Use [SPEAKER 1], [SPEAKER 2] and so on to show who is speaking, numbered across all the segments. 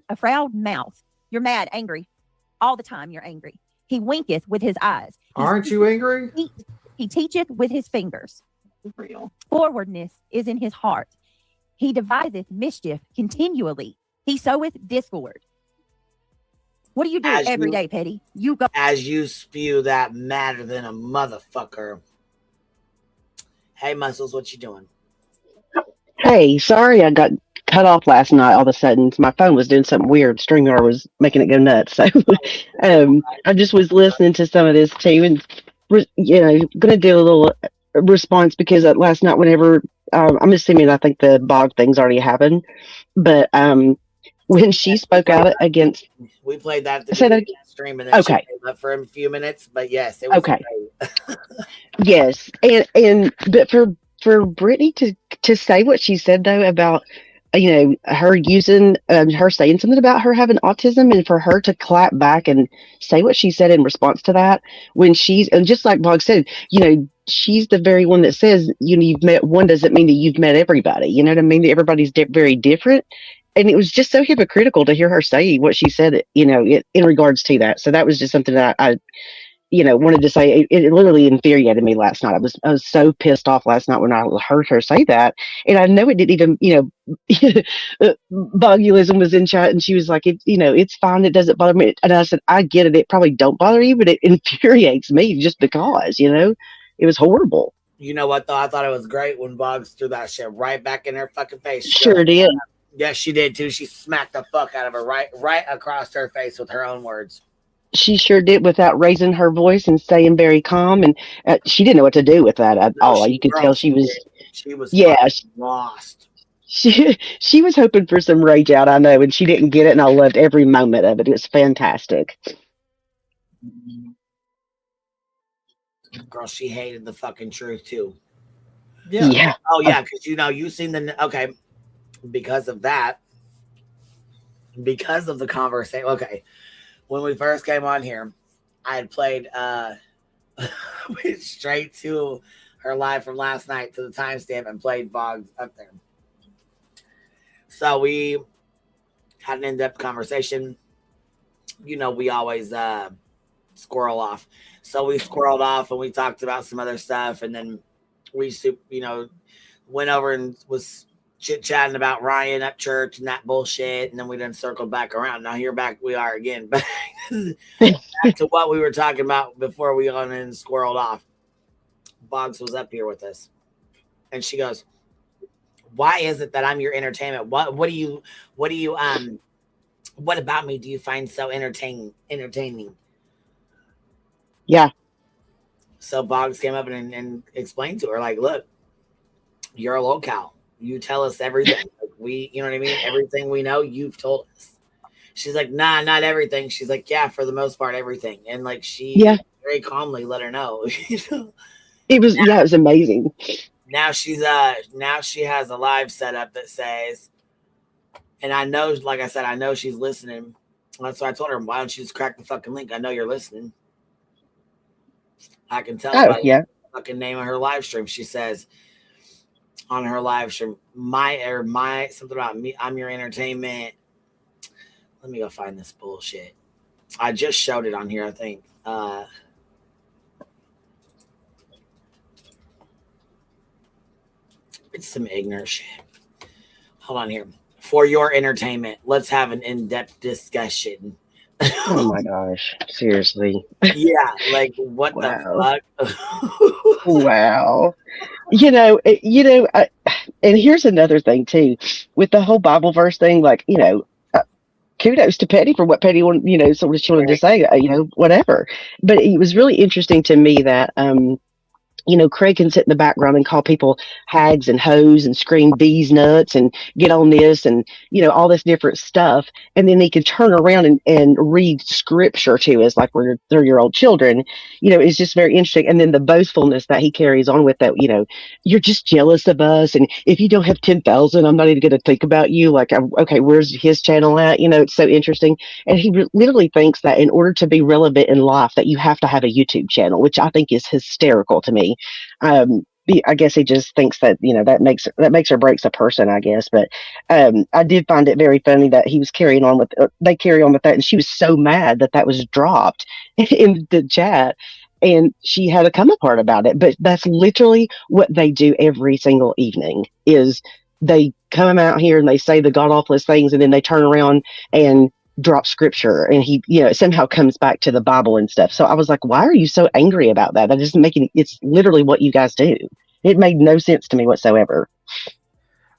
[SPEAKER 1] a proud mouth. You're mad, angry. All the time you're angry. He winketh with his eyes.
[SPEAKER 2] Aren't you angry?
[SPEAKER 1] He teacheth with his fingers.
[SPEAKER 3] Real.
[SPEAKER 1] Forwardness is in his heart. He deviseth mischief continually. He soweth discord. What do you do every day, Petty? You go
[SPEAKER 4] as you spew that madder than a motherfucker. Hey, Muscles, what you doing?
[SPEAKER 3] Hey, sorry I got cut off last night all of a sudden. My phone was doing something weird. StreamYard was making it go nuts. So I just was listening to some of this too and, going to do a little response because last night, whenever, I'm assuming I think the bog thing's already happened, but when she spoke out against.
[SPEAKER 4] We played that at the beginning of the stream and then she came up for a few minutes, but yes, it was
[SPEAKER 3] okay.
[SPEAKER 4] Great.
[SPEAKER 3] Yes. But for Brittany to say what she said though about her using her saying something about her having autism and for her to clap back and say what she said in response to that when and just like Bog said, she's the very one that says you've met one doesn't mean that you've met everybody. You know what I mean? Everybody's very different. And it was just so hypocritical to hear her say what she said, in regards to that. So that was just something that I wanted to say. It literally infuriated me last night. I was so pissed off last night when I heard her say that. And I know it didn't even, Bogulism was in chat and she was like, it's fine. It doesn't bother me. And I said, I get it. It probably don't bother you, but it infuriates me just because, it was horrible.
[SPEAKER 4] You know what though? I thought it was great when Boggs threw that shit right back in her fucking face.
[SPEAKER 3] Sure did.
[SPEAKER 4] Yes, she did too. She smacked the fuck out of her right across her face with her own words.
[SPEAKER 3] She sure did without raising her voice and staying very calm. And she didn't know what to do with that at all. You could tell she was
[SPEAKER 4] lost.
[SPEAKER 3] She was hoping for some rage out, I know, and she didn't get it. And I loved every moment of it. It was fantastic.
[SPEAKER 4] Girl, she hated the fucking truth too.
[SPEAKER 3] Yeah.
[SPEAKER 4] Oh yeah, because you've seen because of that, because of the conversation. Okay, when we first came on here, I had played went straight to her live from last night to the timestamp and played Boggs up there. So we had an in-depth conversation. We always squirrel off. So we squirreled off and we talked about some other stuff, and then we went over and was chit-chatting about Ryan at church and that bullshit, and then we done circled back around. Now here back we are again. But back to what we were talking about before we went and squirreled off. Boggs was up here with us. And she goes, why is it that I'm your entertainment? What about me do you find so entertaining?
[SPEAKER 3] Yeah.
[SPEAKER 4] So Boggs came up and explained to her, like, look, you're a locale. You tell us everything. Like you know what I mean? Everything we know, you've told us. She's like, nah, not everything. She's like, yeah, for the most part, everything. And like she very calmly let her know.
[SPEAKER 3] It was it was amazing.
[SPEAKER 4] Now she has a live setup that says, and I know, like I said, I know she's listening. That's why I told her, why don't you just crack the fucking link? I know you're listening. I can tell by the fucking name of her live stream. She says on her live stream, my something about me, I'm your entertainment. Let me go find this bullshit. I just showed it on here, I think. It's some ignorant shit. Hold on here. For your entertainment, let's have an in-depth discussion.
[SPEAKER 3] Oh my gosh. Seriously.
[SPEAKER 4] Yeah, like what the fuck?
[SPEAKER 3] Wow. And here's another thing too. With the whole Bible verse thing, like, kudos to Petty for what Petty wanted, so what she wanted to say, whatever. But it was really interesting to me that Craig can sit in the background and call people hags and hoes and scream bees nuts and get on this and, all this different stuff. And then he could turn around and read scripture to us like we're 3-year-old children. It's just very interesting. And then the boastfulness that he carries on with that, you're just jealous of us. And if you don't have 10,000, I'm not even going to think about you. Like, okay, where's his channel at? It's so interesting. And he literally thinks that in order to be relevant in life, that you have to have a YouTube channel, which I think is hysterical to me. I guess he just thinks that that makes or breaks a person, I guess. But I did find it very funny that he was carrying on with they carry on with that, and she was so mad that that was dropped in the chat, and she had a come apart about it. But that's literally what they do every single evening. Is they come out here and they say the god awfulest things, and then they turn around and drop scripture, and he somehow comes back to the Bible and stuff. So I was like, why are you so angry about that? That doesn't make any, it's literally what you guys do. It made no sense to me whatsoever.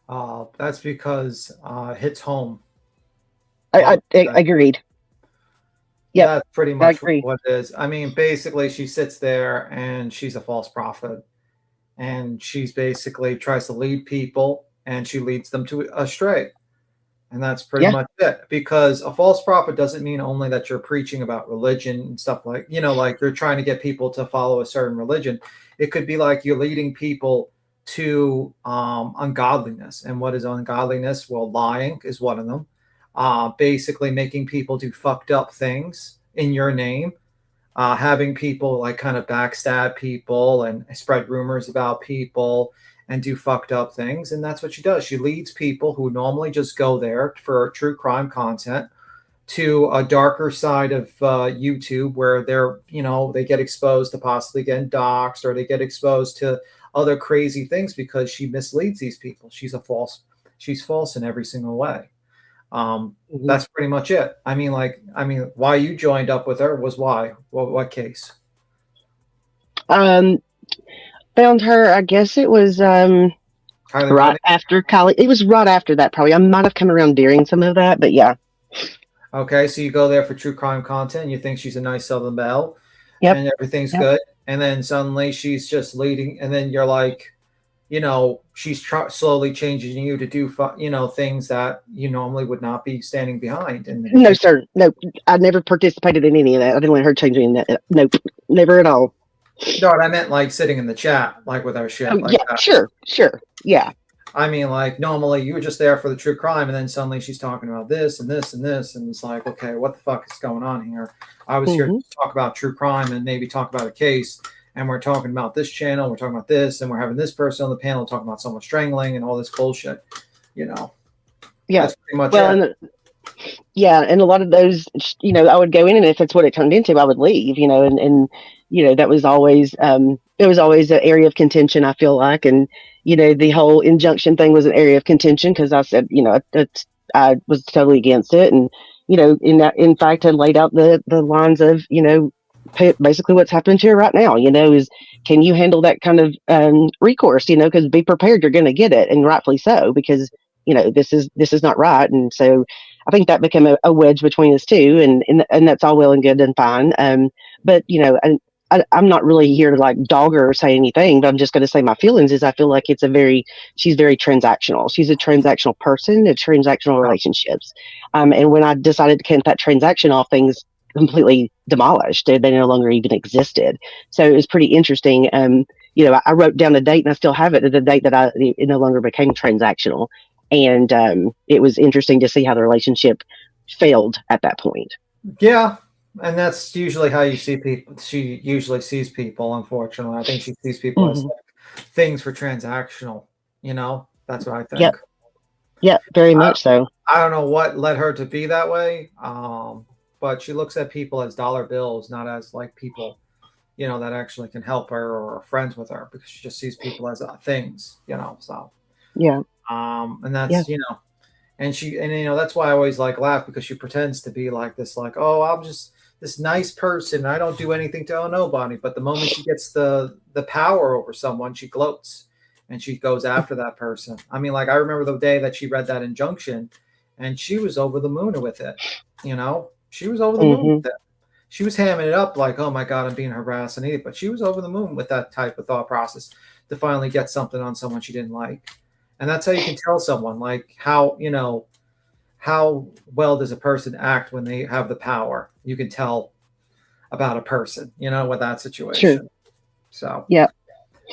[SPEAKER 2] That's because it hits home.
[SPEAKER 3] I agreed. Yeah,
[SPEAKER 2] that's pretty much what it is. I mean, basically she sits there and she's a false prophet, and she's basically tries to lead people, and she leads them to astray. And that's pretty much it. Because a false prophet doesn't mean only that you're preaching about religion and stuff like, like you're trying to get people to follow a certain religion. It could be like you're leading people to ungodliness. And what is ungodliness? Well, lying is one of them. Basically making people do fucked up things in your name. Having people like kind of backstab people and spread rumors about people and do fucked up things. And that's what she does. She leads people who normally just go there for true crime content to a darker side of YouTube, where they're, they get exposed to possibly getting doxxed, or they get exposed to other crazy things because she misleads these people. She's false in every single way. That's pretty much it. I mean, why you joined up with her was why? What case?
[SPEAKER 3] Found her, I guess it was right after college. It was right after that, probably. I might have come around during some of that, but yeah.
[SPEAKER 2] Okay, so you go there for true crime content. You think she's a nice Southern belle,
[SPEAKER 3] and
[SPEAKER 2] everything's good, and then suddenly she's just leading, and then you're like, she's slowly changing you to do, things that you normally would not be standing behind. And
[SPEAKER 3] no, sir, no, I never participated in any of that. I didn't let her change any of that. Nope, never at all.
[SPEAKER 2] No, I meant like sitting in the chat, like with our shit.
[SPEAKER 3] That. Sure, yeah.
[SPEAKER 2] I mean, like normally you were just there for the true crime, and then suddenly she's talking about this and this and this, and it's like, okay, what the fuck is going on here? I was here to talk about true crime and maybe talk about a case, and we're talking about this channel, we're talking about this, and we're having this person on the panel talking about someone strangling and all this bullshit,
[SPEAKER 3] Yeah,
[SPEAKER 2] that's pretty much it.
[SPEAKER 3] And a lot of those, I would go in, and if it's what it turned into, I would leave, and that was always, it was always an area of contention, I feel like. And, the whole injunction thing was an area of contention because I said, I was totally against it. And, in fact, I laid out the lines of, basically what's happening to her right now, is can you handle that kind of recourse, because be prepared, you're going to get it. And rightfully so, because, this is not right. And so I think that became a wedge between us two, and that's all well and good and fine. But, I'm not really here to like dog her or say anything, but I'm just going to say my feelings is I feel like she's very transactional. She's a transactional person, it's transactional relationships. And when I decided to cut that transaction off, things completely demolished. They no longer even existed. So it was pretty interesting. I wrote down the date, and I still have it, the date that it no longer became transactional. And it was interesting to see how the relationship failed at that point.
[SPEAKER 2] Yeah. And that's usually how you see people. She usually sees people, unfortunately. I think she sees people as like things for transactional. That's what I think.
[SPEAKER 3] Yeah, very much so.
[SPEAKER 2] I don't know what led her to be that way, but she looks at people as dollar bills, not as like people, that actually can help her or are friends with her, because she just sees people as things, So
[SPEAKER 3] yeah,
[SPEAKER 2] and that's and that's why I always like laugh, because she pretends to be like this, like, oh, I'm just this nice person, I don't do anything to nobody. But the moment she gets the power over someone, she gloats and she goes after that person. I mean, like, I remember the day that she read that injunction, and she was over the moon with it. She was over the moon with it. She was hamming it up like, oh my God, I'm being harassed and but she was over the moon with that type of thought process to finally get something on someone she didn't like. And that's how you can tell someone, like, how well does a person act when they have the power. You can tell about a person, with that situation.
[SPEAKER 3] True.
[SPEAKER 2] So,
[SPEAKER 3] yeah.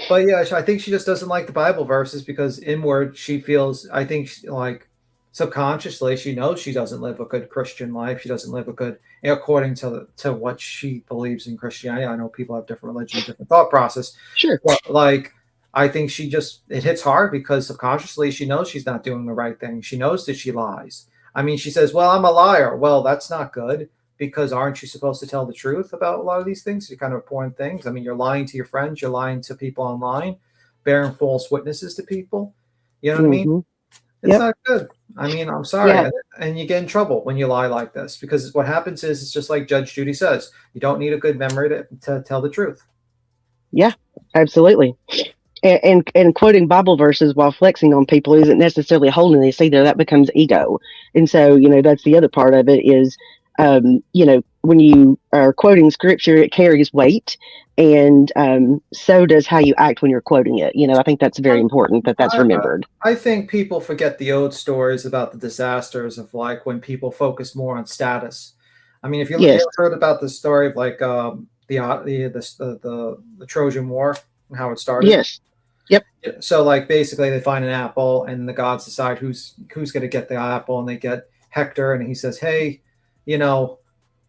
[SPEAKER 2] But yeah, I think she just doesn't like the Bible verses, because inward she feels, I think, like subconsciously, she knows she doesn't live a good Christian life. She doesn't live a good, according to what she believes in Christianity. I know people have different religions, different thought process.
[SPEAKER 3] Sure.
[SPEAKER 2] But like, I think it hits hard because subconsciously she knows she's not doing the right thing. She knows that she lies. I mean, she says, well, I'm a liar. Well, that's not good, because aren't you supposed to tell the truth about a lot of these things? You're kind of important things. I mean, you're lying to your friends, you're lying to people online, bearing false witnesses to people. You know what I mean?
[SPEAKER 3] Mm-hmm.
[SPEAKER 2] It's
[SPEAKER 3] Yep.
[SPEAKER 2] not good. I mean, I'm sorry.
[SPEAKER 3] Yeah.
[SPEAKER 2] And you get in trouble when you lie like this, because what happens is, it's just like Judge Judy says, you don't need a good memory to tell the truth.
[SPEAKER 3] Yeah, absolutely. And quoting Bible verses while flexing on people isn't necessarily holiness either. That becomes ego. And so, that's the other part of it is, when you are quoting scripture, it carries weight. And so does how you act when you're quoting it. I think that's very important that that's remembered.
[SPEAKER 2] I think people forget the old stories about the disasters of, like, when people focus more on status. I mean, if you
[SPEAKER 3] Yes.
[SPEAKER 2] ever heard about the story of, like, the Trojan War and how it started.
[SPEAKER 3] Yes. Yep.
[SPEAKER 2] So, like, basically they find an apple and the gods decide who's going to get the apple, and they get Hector, and he says, hey,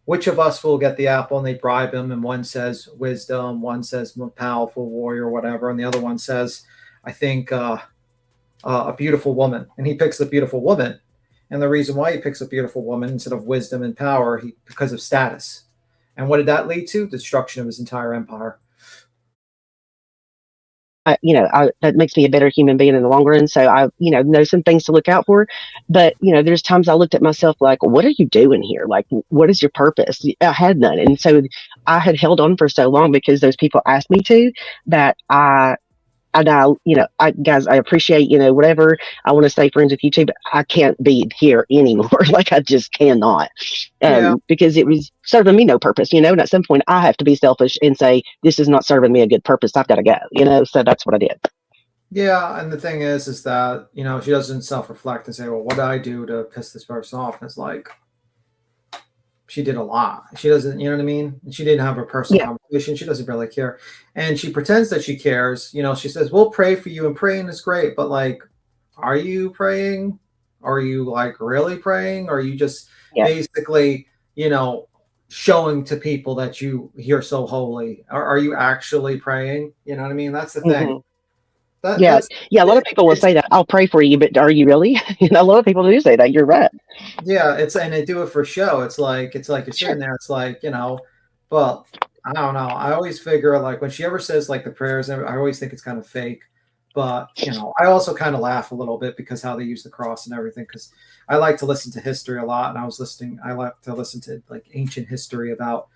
[SPEAKER 2] which of us will get the apple? And they bribe him, and one says wisdom, one says powerful warrior, whatever, and the other one says, I think, a beautiful woman. And he picks the beautiful woman. And the reason why he picks a beautiful woman instead of wisdom and power, because of status. And what did that lead to? Destruction of his entire empire.
[SPEAKER 3] That makes me a better human being in the long run. So I, know some things to look out for. But, there's times I looked at myself like, what are you doing here? Like, what is your purpose? I had none. And so I had held on for so long because those people asked me to, that guys, I appreciate, whatever. I want to stay friends with you too, but I can't be here anymore. Like, I just cannot, because it was serving me no purpose, and at some point I have to be selfish and say, this is not serving me a good purpose. I've got to go, so that's what I did.
[SPEAKER 2] Yeah. And the thing is that, she doesn't self-reflect and say, well, what did I do to piss this person off? And it's like, she did a lot. She doesn't, you know what I mean? She didn't have a personal conversation. She doesn't really care. And she pretends that she cares. She says, we'll pray for you, and praying is great. But, like, are you praying? Are you, like, really praying? Or are you just basically, showing to people that you're so holy? Are you actually praying? You know what I mean? That's the thing.
[SPEAKER 3] Mm-hmm. A lot of people will say that, I'll pray for you, but are you really? A lot of people do say that. You're right.
[SPEAKER 2] Yeah, and they do it for show. It's like you're sitting there. It's like, but I don't know. I always figure, like, when she ever says, like, the prayers, I always think it's kind of fake. But I also kind of laugh a little bit because how they use the cross and everything. Because I like to listen to history a lot, and I like to listen to, like, ancient history about